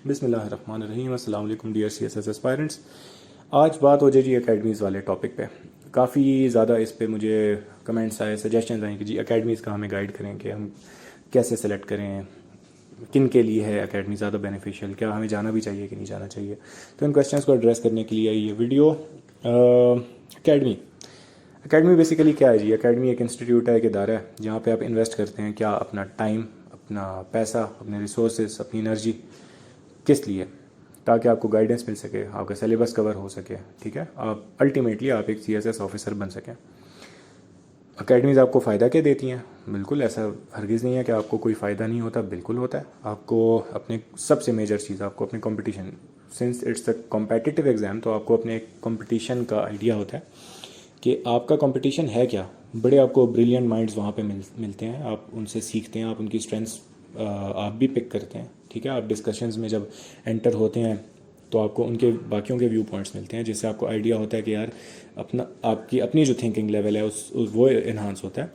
बिस्मिल्लाहिर्रहमानिर्रहीम। अस्सलाम वालेकुम डियर CSS एस्पायरेंट्स। आज बात हो जाएगी एकेडमीज़ वाले टॉपिक पे। काफ़ी ज़्यादा इस पे मुझे कमेंट्स आए, सजेशंस आए कि जी एकेडमीज़ का हमें गाइड करें कि हम कैसे सेलेक्ट करें, किन के लिए है एकेडमी ज़्यादा बेनिफिशियल, क्या हमें जाना भी चाहिए कि नहीं जाना चाहिए। तो इन क्वेश्चंस को एड्रेस करने के लिए ये वीडियो। एकेडमी एकेडमी बेसिकली क्या है जी? एकेडमी एक इंस्टीट्यूट है, एक इदारा है जहाँ पे आप इन्वेस्ट करते हैं क्या अपना टाइम, अपना पैसा, अपने रिसोर्सेज, अपनी एनर्जी। किस लिए? ताकि आपको गाइडेंस मिल सके, आपका सिलेबस कवर हो सके, ठीक है, आप अल्टीमेटली आप एक CSS ऑफिसर बन सकें। अकेडमीज़ आपको फ़ायदा क्या देती हैं? बिल्कुल ऐसा हरगिज़ नहीं है कि आपको कोई फ़ायदा नहीं होता, बिल्कुल होता है आपको। अपने सबसे मेजर चीज़ आपको अपने competition, since it's a competitive exam, तो आपको अपने कंपटीशन का आइडिया होता है कि आपका कंपटीशन है क्या। बड़े आपको ब्रिलियंट माइंड्स वहाँ पे मिलते हैं, आप उनसे सीखते हैं, आप उनकी स्ट्रेंथ्स आप भी पिक करते हैं, ठीक है। आप डिस्कशंस में जब एंटर होते हैं तो आपको उनके बाकियों के व्यू पॉइंट्स मिलते हैं, जिससे आपको आइडिया होता है कि यार अपना आपकी अपनी जो थिंकिंग लेवल है वो इन्हांस होता है।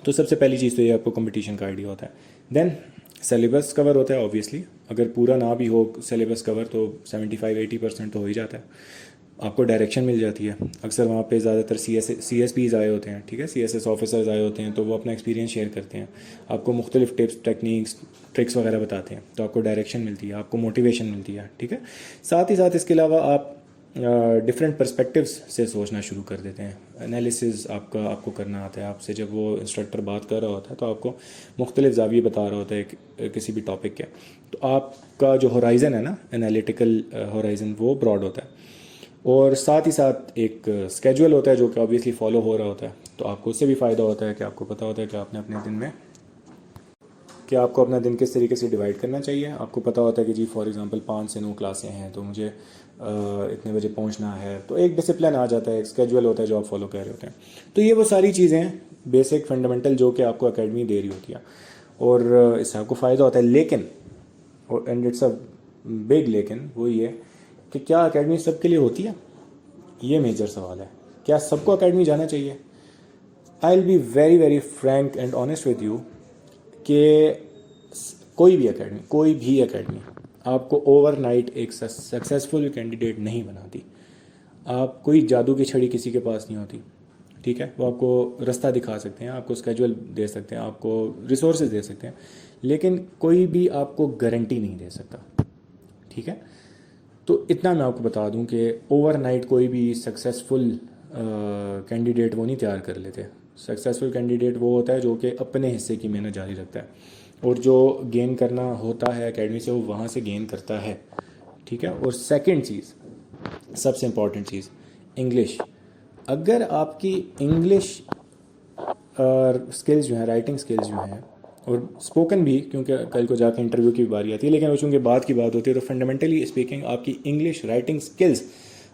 तो सबसे पहली चीज़ तो ये आपको कंपटीशन का आइडिया होता है। देन सिलेबस कवर होता है ऑब्वियसली। अगर पूरा ना भी हो सिलेबस कवर तो 75-80% तो हो ही जाता है। आपको डायरेक्शन मिल जाती है। अक्सर वहाँ पे ज़्यादातर CSPs आए होते हैं, ठीक है, CSS ऑफिसर्स आए होते हैं, तो वो अपना एक्सपीरियंस शेयर करते हैं, आपको मुख्तलिफ टिप्स, टेक्निक्स, ट्रिक्स वगैरह बताते हैं, तो आपको डायरेक्शन मिलती है, आपको मोटिवेशन मिलती है, ठीक है। साथ ही साथ इसके अलावा आप डिफरेंट पर्सपेक्टिव्स से सोचना शुरू कर देते हैं। एनालिसिस आपको करना आता है। आपसे जब वो इंस्ट्रक्टर बात कर रहा होता है तो आपको मुख्तलिफ ज़ाविये बता रहा होता है किसी भी टॉपिक के, तो आपका जो होराइज़न है ना, एनालिटिकल होराइज़न, वो ब्रॉड होता है। और साथ ही साथ एक स्केजुअल होता है जो कि ऑब्वियसली फॉलो हो रहा होता है, तो आपको उससे भी फ़ायदा होता है कि आपको पता होता है कि आपने अपने दिन में कि आपको अपना दिन किस तरीके से डिवाइड करना चाहिए। आपको पता होता है कि जी फॉर एग्जांपल 5 से 9 क्लासें हैं, तो मुझे इतने बजे पहुंचना है, तो एक डिसिप्लिन आ जाता है, एक स्केजुअल होता है जो आप फॉलो कर रहे होते हैं। तो ये वो सारी चीज़ें हैं बेसिक फंडामेंटल जो कि आपको एकेडमी दे रही होती है, और इससे आपको फ़ायदा होता है। लेकिन, एंड इट्स अ बिग लेकिन, वो ये कि क्या एकेडमी सबके लिए होती है? ये मेजर सवाल है। क्या सबको एकेडमी जाना चाहिए? I will be very very Frank and honest with you कि कोई भी एकेडमी आपको ओवरनाइट एक सक्सेसफुल कैंडिडेट नहीं बनाती। आप कोई जादू की छड़ी किसी के पास नहीं होती, ठीक है। वो आपको रास्ता दिखा सकते हैं, आपको स्केजुअल दे सकते हैं, आपको रिसोर्सेज दे सकते हैं, लेकिन कोई भी आपको गारंटी नहीं दे सकता, ठीक है। तो इतना मैं आपको बता दूं कि ओवरनाइट कोई भी सक्सेसफुल कैंडिडेट वो नहीं तैयार कर लेते। सक्सेसफुल कैंडिडेट वो होता है जो कि अपने हिस्से की मेहनत जारी रखता है, और जो गेन करना होता है एकेडमी से वो वहाँ से गेन करता है, ठीक है। और सेकंड चीज़, सबसे इम्पॉर्टेंट चीज़, इंग्लिश। अगर आपकी इंग्लिश स्किल्स जो हैं, राइटिंग स्किल्स जो हैं, और स्पोकन भी, क्योंकि कल को जाकर इंटरव्यू की बारी आती है, लेकिन वो चूँकि बात की बात होती है, तो फंडामेंटली स्पीकिंग आपकी इंग्लिश राइटिंग स्किल्स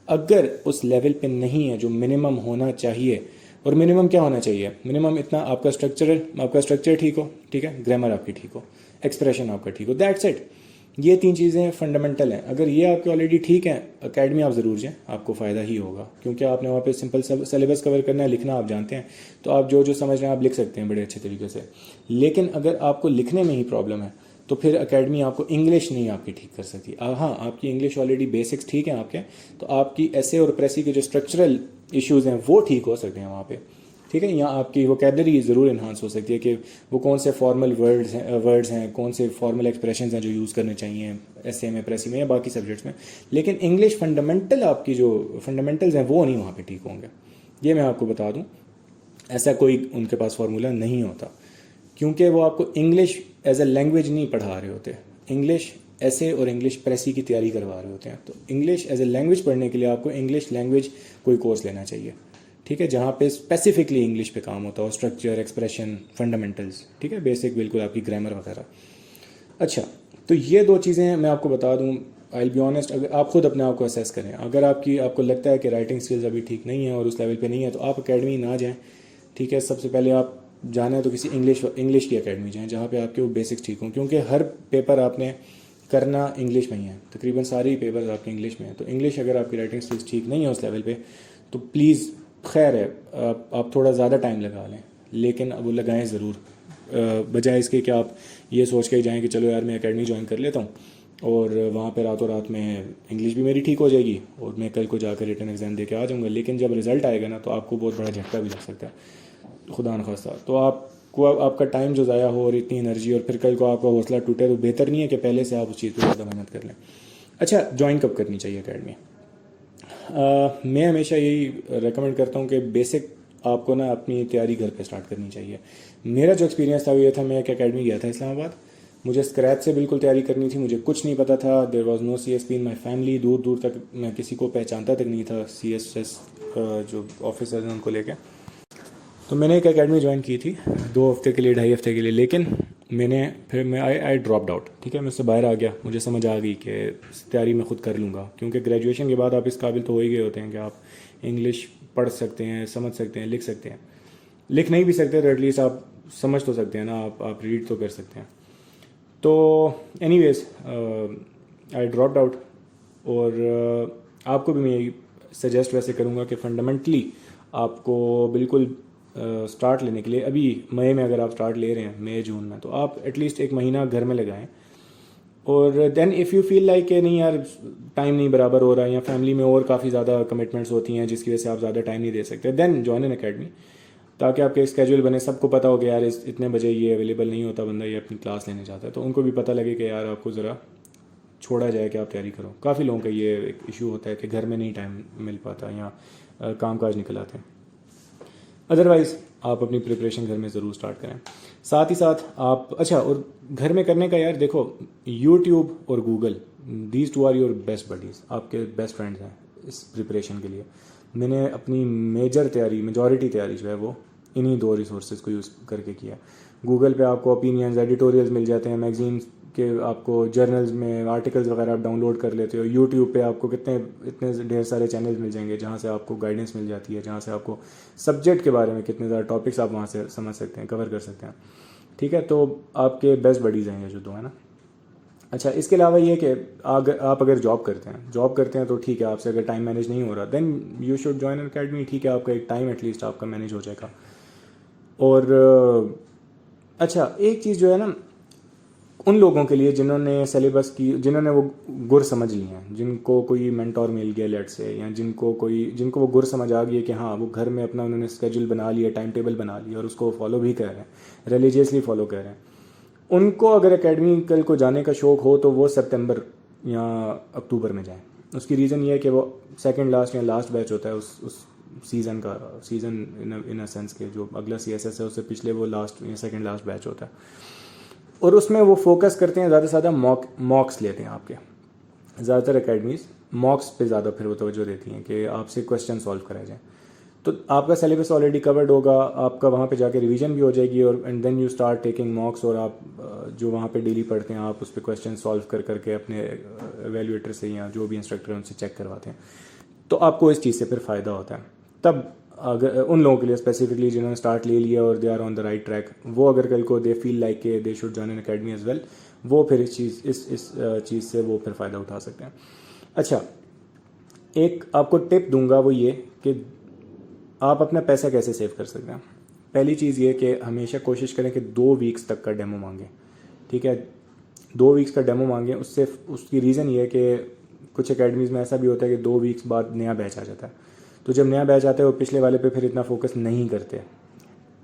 अगर उस लेवल पे नहीं है जो मिनिमम होना चाहिए, और मिनिमम क्या होना चाहिए? मिनिमम इतना आपका स्ट्रक्चर ठीक हो, ठीक है, ग्रामर आपकी ठीक हो, एक्सप्रेशन आपका ठीक हो, दैट्स इट। ये 3 चीज़ें फंडामेंटल हैं। अगर ये आपके ऑलरेडी ठीक हैं, एकेडमी आप ज़रूर जाएं, आपको फ़ायदा ही होगा, क्योंकि आपने वहाँ पे सिंपल सिलेबस कवर करना है, लिखना आप जानते हैं, तो आप जो जो समझ रहे हैं आप लिख सकते हैं बड़े अच्छे तरीके से। लेकिन अगर आपको लिखने में ही प्रॉब्लम है तो फिर एकेडमी आपको इंग्लिश नहीं आपकी ठीक कर सकती। हाँ, आपकी इंग्लिश ऑलरेडी बेसिक्स ठीक हैं आपके, तो आपकी ऐसे और प्रेसी के जो स्ट्रक्चरल इश्यूज़ हैं वो ठीक हो सकते हैं वहाँ पे, ठीक है। यहाँ आपकी वोकेबलरी ज़रूर इन्हांस हो सकती है कि वो कौन से फॉर्मल वर्ड्स हैं, कौन से फॉर्मल एक्सप्रेशंस हैं जो यूज़ करने चाहिए एसए में, प्रेसी में, या बाकी सब्जेक्ट्स में। लेकिन इंग्लिश फंडामेंटल, आपकी जो फंडामेंटल्स हैं वो नहीं वहाँ पे ठीक होंगे। ये मैं आपको बता दूँ, ऐसा कोई उनके पास फार्मूला नहीं होता, क्योंकि वो आपको इंग्लिश एज ए लैंग्वेज नहीं पढ़ा रहे होते। इंग्लिश ऐसे और इंग्लिश प्रेसी की तैयारी करवा रहे होते हैं। तो इंग्लिश एज ए लैंग्वेज पढ़ने के लिए आपको इंग्लिश लैंग्वेज कोई कोर्स लेना चाहिए, ठीक है, जहाँ पे स्पेसिफिकली इंग्लिश पे काम होता हो, स्ट्रक्चर, एक्सप्रेशन, फंडामेंटल्स, ठीक है, बेसिक बिल्कुल आपकी ग्रामर वगैरह। अच्छा, तो ये 2 चीज़ें मैं आपको बता दूँ। आई विल बी ऑनेस्ट, अगर आप खुद अपने आप को असेस करें, अगर आपको लगता है कि राइटिंग स्किल्स अभी ठीक नहीं है और उस लेवल पे नहीं है, तो आप एकेडमी ना जाएं, ठीक है। सबसे पहले आप जाना है तो किसी इंग्लिश की एकेडमी जाएं जहाँ पे आपके वो बेसिक्स ठीक हों, क्योंकि हर पेपर आपने करना इंग्लिश में ही है, तकरीबन सारे ही पेपर्स आपके इंग्लिश में हैं। तो इंग्लिश अगर आपकी राइटिंग स्किल्स ठीक नहीं है उस लेवल पे, तो प्लीज़, खैर है, आप थोड़ा ज़्यादा टाइम लगा लें, लेकिन अब वो लगाएं ज़रूर, बजाय इसके कि आप ये सोच के जाएं कि चलो यार मैं एकेडमी ज्वाइन कर लेता हूँ और वहाँ पे रातों रात में इंग्लिश भी मेरी ठीक हो जाएगी और मैं कल को जाकर रिटर्न एग्ज़ाम दे के आ जाऊँगा। लेकिन जब रिज़ल्ट आएगा ना तो आपको बहुत बड़ा झटका भी लग सकता है, खुदा न खास्ता। तो आपको आपका टाइम जो ज़ाया हो और इतनी एनर्जी, और फिर कल को आपका हौसला टूटे, तो बेहतर नहीं है कि पहले से आप उस चीज़ पर ज़्यादा मेहनत कर लें। अच्छा, ज्वाइन कब करनी चाहिए अकेडमी? मैं हमेशा यही रेकमेंड करता हूँ कि बेसिक आपको ना अपनी तैयारी घर पे स्टार्ट करनी चाहिए। मेरा जो एक्सपीरियंस था वो ये था, मैं एक अकेडमी गया था इस्लामाबाद, मुझे स्क्रैच से बिल्कुल तैयारी करनी थी, मुझे कुछ नहीं पता था। There was no CSP in my family, दूर दूर तक मैं किसी को पहचानता तक नहीं था सीएसएस जो ऑफिसर्स हैं उनको लेके। तो मैंने एक एकेडमी ज्वाइन की थी 2 हफ्ते के लिए, 2.5 हफ्ते के लिए, लेकिन मैं आई ड्रॉप्ड आउट। ठीक है, मैं उससे बाहर आ गया। मुझे समझ आ गई कि तैयारी मैं खुद कर लूँगा, क्योंकि ग्रेजुएशन के बाद आप इस काबिल तो हो ही गए होते हैं कि आप इंग्लिश पढ़ सकते हैं, समझ सकते हैं, लिख सकते हैं। लिख नहीं भी सकते तो एटलीस्ट आप समझ तो सकते हैं ना, आप रीड तो कर सकते हैं। तो एनीवेज आई ड्रॉप्ड आउट। और आपको भी मैं यही सजेस्ट वैसे करूँगा कि फंडामेंटली आपको बिल्कुल स्टार्ट लेने के लिए, अभी मई में अगर आप स्टार्ट ले रहे हैं, मई जून में, तो आप एटलीस्ट 1 महीना घर में लगाएं। और then if you feel like कि नहीं यार टाइम नहीं बराबर हो रहा है, या फैमिली में और काफ़ी ज़्यादा कमिटमेंट्स होती हैं जिसकी वजह से आप ज़्यादा टाइम नहीं दे सकते, देन जॉइन एन अकेडमी, ताकि आपके स्केड्यूल बने, सबको पता हो कि यार इतने बजे ये अवेलेबल नहीं होता बंदा, ये अपनी क्लास लेने जाता है, तो उनको भी पता लगे कि यार आपको ज़रा छोड़ा जाए कि आप तैयारी करो। काफ़ी लोगों का ये एक इशू होता है कि घर में नहीं टाइम मिल पाता या काम काज निकल आते हैं। अदरवाइज़ आप अपनी प्रिपरेशन घर में ज़रूर स्टार्ट करें। साथ ही साथ आप, अच्छा, और घर में करने का यार देखो, यूट्यूब और Google, these two are your best buddies, आपके बेस्ट फ्रेंड्स हैं इस प्रिपरेशन के लिए। मैंने अपनी मेजॉरिटी तैयारी जो है वो इन्हीं 2 रिसोर्सेज को यूज़ करके किया। गूगल पे आपको ओपिनियंस, एडिटोरियल्स मिल जाते हैं, मैगजीन्स के आपको जर्नल्स में आर्टिकल्स वगैरह आप डाउनलोड कर लेते हो। यूट्यूब पे आपको इतने ढेर सारे चैनल्स मिल जाएंगे जहाँ से आपको गाइडेंस मिल जाती है, जहाँ से आपको सब्जेक्ट के बारे में कितने ज़्यादा टॉपिक्स आप वहाँ से समझ सकते हैं, कवर कर सकते हैं। ठीक है, तो आपके बेस्ट बडीज़ हैं ये जो 2 है ना। अच्छा, इसके अलावा ये कि अगर जॉब करते हैं तो ठीक है, आपसे अगर टाइम मैनेज नहीं हो रहा, then you should join an academy. ठीक है, आपका एक टाइम एटलीस्ट आपका मैनेज हो जाएगा। और अच्छा, एक चीज़ जो है ना, उन लोगों के लिए जिन्होंने वो गुर समझ लिए हैं, जिनको कोई मेंटोर मिल गया लेट से, या जिनको वो गुर समझ आ गई है कि हाँ वो घर में अपना उन्होंने स्केड्यूल बना लिया, टाइम टेबल बना लिया, और उसको फॉलो भी कर रहे हैं, रिलीजियसली फॉलो कर रहे हैं, उनको अगर एकेडमी कल को जाने का शौक़ हो तो वो सितंबर या अक्टूबर में जाएं। उसकी रीज़न ये है कि वो सेकंड लास्ट या लास्ट बैच होता है उस सीज़न इन अ सेंस के जो अगला सीएसएस है उससे पिछले वो लास्ट या सेकंड लास्ट बैच होता है, और उसमें वो फोकस करते हैं ज़्यादा से ज़्यादा मॉक्स लेते हैं आपके। ज़्यादातर एकेडमीज़ मॉक्स पे ज़्यादा फिर वो तवज्जो देती हैं कि आपसे क्वेश्चन सॉल्व कराए जाएँ। तो आपका सिलेबस ऑलरेडी कवर्ड होगा, आपका वहाँ पे जाके रिवीजन भी हो जाएगी, और and then you start taking mocks, और आप जो वहाँ पे डेली पढ़ते हैं आप उस पर क्वेश्चन सॉल्व करके अपने एवेल्यूएटर से या जो भी इंस्ट्रक्टर है उनसे चेक करवाते हैं। तो आपको इस चीज़ से फिर फ़ायदा होता है। तब अगर उन लोगों के लिए स्पेसिफिकली जिन्होंने स्टार्ट ले लिया और they are on the right track, वो अगर कल को दे फील लाइक के they should join an academy as well, वो फिर इस चीज़ से वो फिर फ़ायदा उठा सकते हैं। अच्छा, एक आपको टिप दूंगा, वो ये कि आप अपना पैसा कैसे सेव कर सकते हैं। पहली चीज़ ये कि हमेशा कोशिश करें कि 2 वीक्स तक का डेमो मांगें। ठीक है, 2 वीक्स का डेमो मांगें। उसकी रीज़न ये है कि कुछ एकेडमीज़ में ऐसा भी होता है कि 2 वीक्स बाद नया बैच आ जाता है, तो जब नया बैच आता है वो पिछले वाले पे फिर इतना फोकस नहीं करते।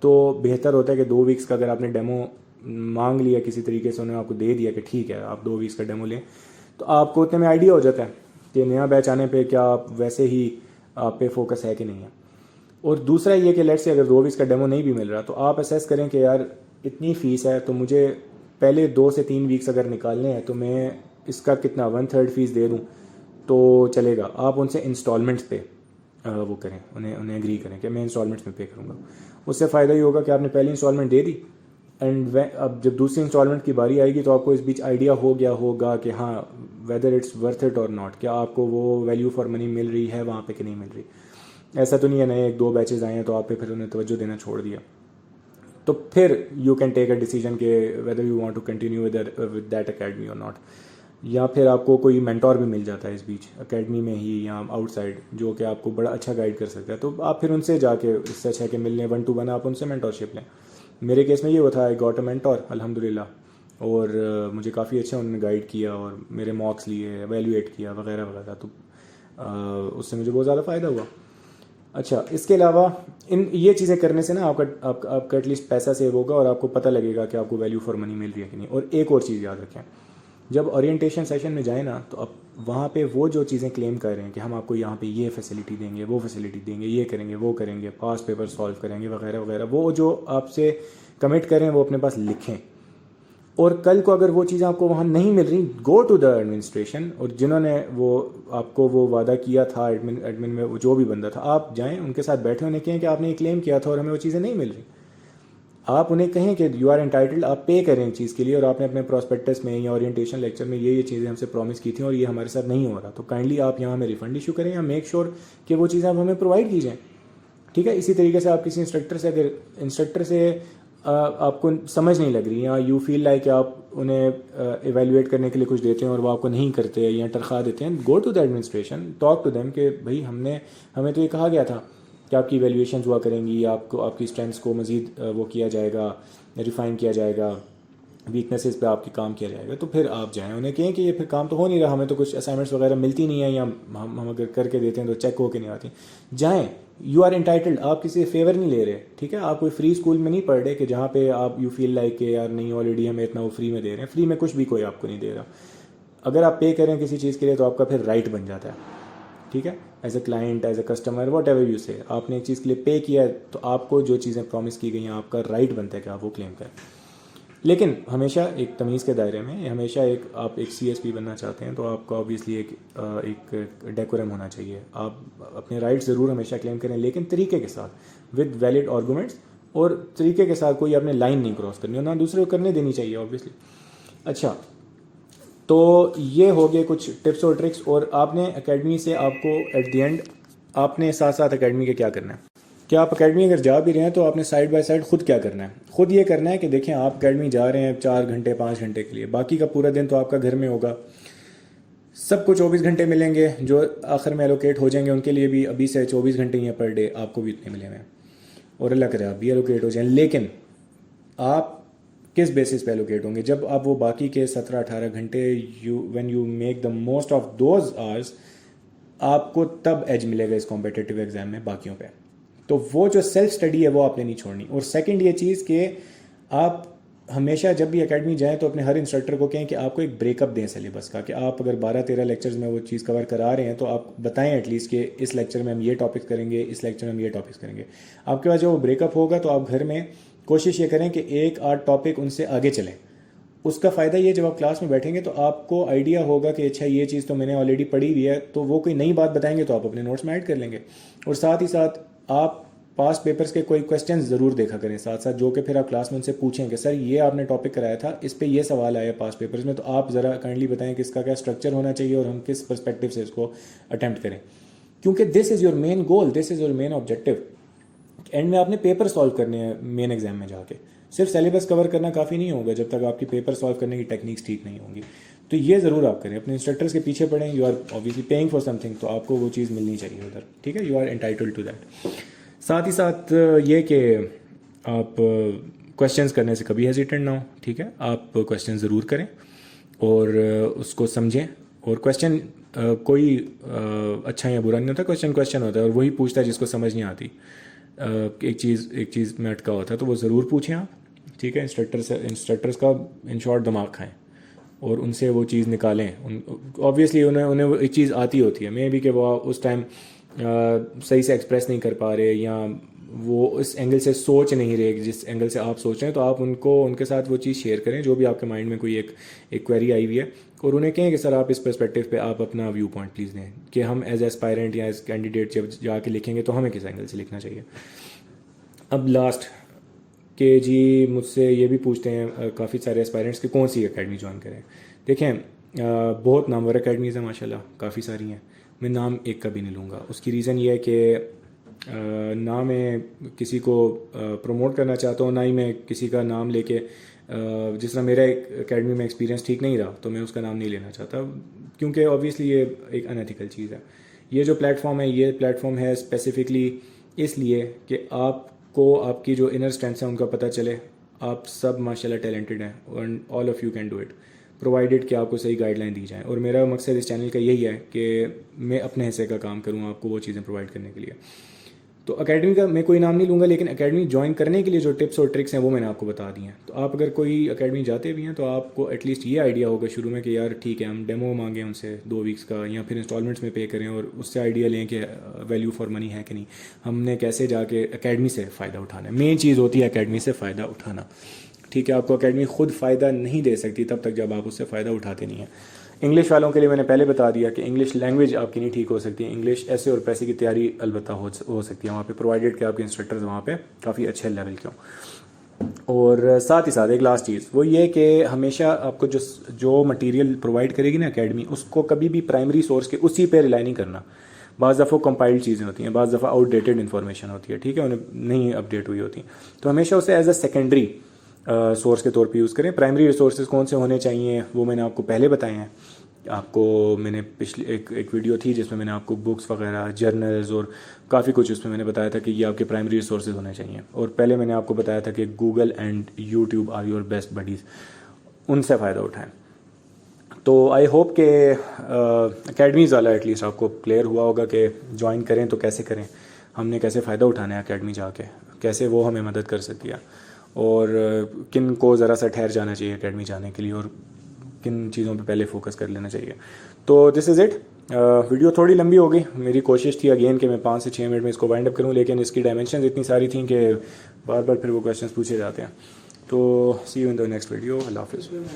तो बेहतर होता है कि 2 वीक्स का अगर आपने डेमो मांग लिया किसी तरीके से, उन्होंने आपको दे दिया कि ठीक है आप 2 वीक्स का डेमो लें, तो आपको उतने में आइडिया हो जाता है कि नया बैच आने पे क्या आप वैसे ही आप पे फोकस है कि नहीं है। और दूसरा ये कि लेट्स से अगर 2 वीक्स का डेमो नहीं भी मिल रहा, तो आप असेस करें कि यार इतनी फ़ीस है तो मुझे पहले 2 से 3 वीक्स अगर निकालने हैं तो मैं इसका कितना 1/3 फीस दे दूँ तो चलेगा। आप उनसे इंस्टॉलमेंट्स पे वो करें, उन्हें एग्री करें कि मैं इंस्टॉलमेंट्स में पे करूँगा। उससे फ़ायदा ये होगा कि आपने पहली इंस्टॉलमेंट दे दी, एंड अब जब दूसरी इंस्टॉलमेंट की बारी आएगी तो आपको इस बीच आइडिया हो गया होगा कि हाँ वेदर इट्स वर्थ इट और नॉट, क्या आपको वो वैल्यू फॉर मनी मिल रही है वहाँ पे कि नहीं मिल रही। ऐसा तो नहीं है नए 1-2 बैचेस आए हैं तो आप पे फिर उन्हें तवज्जो देना छोड़ दिया। तो फिर you can take a decision कि whether you want to continue with that academy और नॉट, या फिर आपको कोई मेंटोर भी मिल जाता है इस बीच अकेडमी में ही या आउटसाइड, जो कि आपको बड़ा अच्छा गाइड कर सकता है। तो आप फिर उनसे जाके, इससे अच्छा है कि मिलने 1-to-1 आप उनसे मेंटोरशिप लें। मेरे केस में ये हुआ था, आई गॉट अ मेंटोर अल्हम्दुलिल्लाह, और मुझे काफ़ी अच्छा उन्होंने गाइड किया और मेरे मॉक्स लिए, एवेल्यूएट किया वगैरह वगैरह। तो उससे मुझे बहुत ज़्यादा फ़ायदा हुआ। अच्छा, इसके अलावा इन ये चीज़ें करने से ना आपका एटलीस्ट पैसा सेव होगा और आपको पता लगेगा कि आपको वैल्यू फॉर मनी मिल रही है कि नहीं। और एक और चीज़ याद रखें, जब ओरिएंटेशन सेशन में जाए ना, तो आप वहाँ पे वो जो चीज़ें क्लेम कर रहे हैं कि हम आपको यहाँ पे ये फैसिलिटी देंगे, वो फैसिलिटी देंगे, ये करेंगे, वो करेंगे, पास पेपर सॉल्व करेंगे वगैरह वगैरह, वो जो आपसे कमिट करें वो अपने पास लिखें। और कल को अगर वो चीज़ आपको वहाँ नहीं मिल रही, गो टू द एडमिनिस्ट्रेशन, और जिन्होंने वो आपको वो वादा किया था, एडमिन में वो जो भी बंदा था, आप जाएं उनके साथ बैठे, उन्हें कहें कि आपने ये क्लेम किया था और हमें वो चीज़ें नहीं मिल रही। आप उन्हें कहें कि यू आर एंटाइटल्ड, आप पे करें इस चीज़ के लिए, और आपने अपने प्रोस्पेक्टस में या ओरिएंटेशन लेक्चर में ये चीज़ें हमसे प्रॉमिस की थी और ये हमारे साथ नहीं हो रहा, तो काइंडली आप यहाँ हमें रिफंड इशू करें या मेक श्योर कि वो चीज़ें आप हमें प्रोवाइड की जाएँ। ठीक है। इसी तरीके से आप किसी इंस्ट्रक्टर से आपको समझ नहीं लग रही, या यू फील लाइक आप उन्हें इवेल्युएट करने के लिए कुछ देते हैं और वो आपको नहीं करते या टरखा देते हैं, go to the administration, talk to them कि भाई हमें तो ये कहा गया था कि आपकी इवेल्युएशन हुआ करेंगी, आपको आपकी स्ट्रेंथ्स को मज़ीद वो किया जाएगा, रिफ़ाइन किया जाएगा, वीकनेसेस पे आपकी काम किया जाएगा। तो फिर आप जाएं, उन्हें कहें कि ये फिर काम तो हो नहीं रहा, हमें तो कुछ असाइनमेंट्स वगैरह मिलती नहीं है, या हम अगर करके देते हैं तो चेक होके नहीं आती। जाएं, यू आर एंटाइटल्ड, आप किसी से फेवर नहीं ले रहे। ठीक है। आप कोई फ्री स्कूल में नहीं पढ़ रहे कि जहाँ पे आप यू फील लाइक कि यार नहीं, ऑलरेडी हमें इतना वो फ्री में दे रहे हैं। फ्री में कुछ भी कोई आपको नहीं दे रहा। अगर आप पे करें किसी चीज़ के लिए तो आपका फिर राइट बन जाता है। ठीक है। As a client, as a customer, whatever you say, आपने एक चीज़ के लिए पे किया है तो आपको जो चीज़ें प्रॉमिस की गई हैं आपका राइट बनता है कि आप वो क्लेम करें। लेकिन हमेशा एक तमीज़ के दायरे में, हमेशा आप एक CSP बनना चाहते हैं तो आपको ऑब्वियसली एक डेकोरम होना चाहिए। आप अपने राइट्स ज़रूर हमेशा क्लेम करें, लेकिन तरीके के साथ, विद वैलिड आर्गूमेंट्स, और तरीके के साथ कोई आपने लाइन नहीं क्रॉस करनी और ना दूसरे को करने देनी चाहिए ऑब्वियसली। अच्छा, तो ये हो गए कुछ टिप्स और ट्रिक्स। और आपने एकेडमी से, आपको एट द एंड आपने साथ साथ एकेडमी के क्या करना है, कि आप एकेडमी अगर जा भी रहे हैं तो आपने साइड बाय साइड खुद क्या करना है। खुद ये करना है कि देखें आप एकेडमी जा रहे हैं 4 घंटे 5 घंटे के लिए, बाकी का पूरा दिन तो आपका घर में होगा। सबको 24 घंटे मिलेंगे, जो आखिर में एलोकेट हो जाएंगे उनके लिए भी अभी से 24 घंटे ही हैं पर डे, आपको भी इतने मिले हुए हैं, और अल्लाह करे आप भी एलोकेट हो जाएं। लेकिन आप किस बेसिस पे एलोकेट होंगे? जब आप वो बाकी के 17-18 घंटे, when you make the most of those hours, आपको तब एज मिलेगा इस कॉम्पिटिटिव एग्जाम में बाकियों पे। तो वो जो सेल्फ स्टडी है वो आपने नहीं छोड़नी। और सेकंड ये चीज़ कि आप हमेशा जब भी एकेडमी जाएं तो अपने हर इंस्ट्रक्टर को कहें कि आपको एक ब्रेकअप दें सिलेबस का, कि आप अगर 12-13 लेक्चर्स में वो चीज़ कवर करा रहे हैं तो आप बताएं एटलीस्ट कि इस लेक्चर में हम ये टॉपिक्स करेंगे, इस लेक्चर में हम ये टॉपिक्स करेंगे। आपके पास जब वो ब्रेकअप होगा तो आप घर में कोशिश ये करें कि 1-8 टॉपिक उनसे आगे चलें। उसका फ़ायदा ये, जब आप क्लास में बैठेंगे तो आपको आइडिया होगा कि अच्छा ये चीज़ तो मैंने ऑलरेडी पढ़ी हुई है, तो वो कोई नई बात बताएंगे तो आप अपने नोट्स में ऐड कर लेंगे। और साथ ही साथ आप पास पेपर्स के कोई क्वेश्चंस ज़रूर देखा करें साथ साथ, जो कि फिर आप क्लास में उनसे पूछें कि सर ये आपने टॉपिक कराया था, इस पे ये सवाल आया पास पेपर्स में, तो आप ज़रा काइंडली बताएं कि इसका क्या स्ट्रक्चर होना चाहिए और हम किस पर्सपेक्टिव से इसको अटैम्प्ट करें। क्योंकि this is your main goal, this is your main objective. And में आपने पेपर सॉल्व करने हैं मेन एग्जाम में जाके। सिर्फ सिलेबस कवर करना काफ़ी नहीं होगा जब तक आपकी पेपर सॉल्व करने की टेक्निक्स ठीक नहीं होंगी। तो ये ज़रूर आप करें, अपने इंस्ट्रक्टर्स के पीछे पढ़ें। You are obviously paying for something, तो आपको वो चीज़ मिलनी चाहिए उधर। ठीक है, you are entitled to that. साथ ही साथ ये कि आप क्वेश्चंस करने से कभी हेजिटेंट ना हो। ठीक है, आप क्वेश्चन ज़रूर करें और उसको समझें। और क्वेश्चन कोई अच्छा या बुरा नहीं होता, क्वेश्चन होता है और वही पूछता है जिसको समझ नहीं आती। एक चीज़ में अटका होता है तो वो ज़रूर पूछें आप। ठीक है, इंस्ट्रक्टर्स का इन शॉर्ट दिमाग खाएं और उनसे वो चीज़ निकालें। ऑब्वियसली उन्हें एक चीज़ आती होती है, मे बी कि वो उस टाइम सही से एक्सप्रेस नहीं कर पा रहे या वो उस एंगल से सोच नहीं रहे जिस एंगल से आप सोच रहे हैं, तो आप उनके साथ वो चीज़ शेयर करें जो भी आपके माइंड में कोई एक क्वेरी आई हुई है, और उन्हें कहें कि सर आप इस पर्सपेक्टिव पे आप अपना व्यू पॉइंट प्लीज़ दें कि हम एज एस्पायरेंट या एज कैंडिडेट जब जाके लिखेंगे तो हमें किस एंगल से लिखना चाहिए। अब लास्ट के जी मुझसे ये भी पूछते हैं काफ़ी सारे एस्पायरेंट्स कि कौन सी एकेडमी ज्वाइन करें। देखें, बहुत नामवर एकेडमीज़ हैं माशाल्लाह, काफ़ी सारी हैं। मैं नाम एक का भी नहीं लूँगा। उसकी रीज़न ये है कि ना मैं किसी को प्रमोट करना चाहता हूँ, ना ही मैं किसी का नाम लेके, जिस तरह मेरा एक एकेडमी में एक्सपीरियंस ठीक नहीं रहा तो मैं उसका नाम नहीं लेना चाहता, क्योंकि ऑब्वियसली ये एक अनएथिकल चीज़ है। ये जो प्लेटफॉर्म है, ये प्लेटफॉर्म है स्पेसिफिकली इसलिए कि आपको आपकी जो इनर स्ट्रेंथ्स हैं उनका पता चले, आप सब माशाल्लाह टैलेंटेड हैं and all of you can do it, provided कि आपको सही गाइडलाइन दी जाए। और मेरा मकसद इस चैनल का यही है कि मैं अपने हिस्से का काम करूँ आपको वो चीज़ें प्रोवाइड करने के लिए। तो एकेडमी का मैं कोई नाम नहीं लूँगा, लेकिन एकेडमी ज्वाइन करने के लिए जो टिप्स और ट्रिक्स हैं वो मैंने आपको बता दी हैं। तो आप अगर कोई एकेडमी जाते भी हैं तो आपको एटलीस्ट ये आइडिया होगा शुरू में कि यार ठीक है, हम डेमो मांगें उनसे 2 वीक्स का, या फिर इंस्टॉलमेंट्स में पे करें और उससे आइडिया लें कि वैल्यू फॉर मनी है कि नहीं, हमने कैसे जाके एकेडमी से फ़ायदा उठाना है। मेन चीज़ होती है एकेडमी से फ़ायदा उठाना। ठीक है, आपको एकेडमी खुद फ़ायदा नहीं दे सकती तब तक जब आप उससे फ़ायदा उठाते नहीं हैं। इंग्लिश वालों के लिए मैंने पहले बता दिया कि इंग्लिश लैंग्वेज आपकी नहीं ठीक हो सकती। इंग्लिश ऐसे और पैसे की तैयारी अलबत्ता हो सकती है वहाँ पे, प्रोवाइडेड कि आपके इंस्ट्रक्टर्स वहाँ पे काफ़ी अच्छे लेवल के हों। और साथ ही साथ एक लास्ट चीज़ वो ये कि हमेशा आपको जो मटेरियल प्रोवाइड करेगी ना एकेडमी, उसको कभी भी प्राइमरी सोर्स के उसी पे रिलाई नहीं करना। बाज़ दफ़ा कंपाइल्ड चीज़ें होती हैं, बाज़ दफ़ा आउटडेटेड इन्फॉर्मेशन होती है, ठीक है, उन्हें नहीं अपडेट हुई होती। तो हमेशा उसे एज अ सेकेंडरी सोर्स के तौर पे यूज़ करें। प्राइमरी रिसोर्सेज कौन से होने चाहिए वो मैंने आपको पहले बताए हैं। आपको मैंने पिछली एक वीडियो थी जिसमें मैंने आपको बुक्स वगैरह, जर्नल्स और काफ़ी कुछ उसमें मैंने बताया था कि ये आपके प्राइमरी रिसोर्सेज होने चाहिए। और पहले मैंने आपको बताया था कि Google and YouTube are your best buddies, उनसे फ़ायदा उठाएं। तो आई होप कि अकेडमीज़ वाला एटलीस्ट आपको क्लियर हुआ होगा कि ज्वाइन करें तो कैसे करें, हमने कैसे फ़ायदा उठाना है अकेडमी जाके, कैसे वो हमें मदद कर सकती है, और किन को ज़रा सा ठहर जाना चाहिए अकेडमी जाने के लिए, और किन चीज़ों पे पहले फोकस कर लेना चाहिए। तो दिस इज़ इट। वीडियो थोड़ी लंबी हो गई। मेरी कोशिश थी अगेन कि मैं 5 से 6 मिनट में इसको वाइंड अप करूं, लेकिन इसकी डायमेंशन इतनी सारी थी कि बार बार फिर वो क्वेश्चंस पूछे जाते हैं। तो see you in the next video. अल्लाह हाफिज़।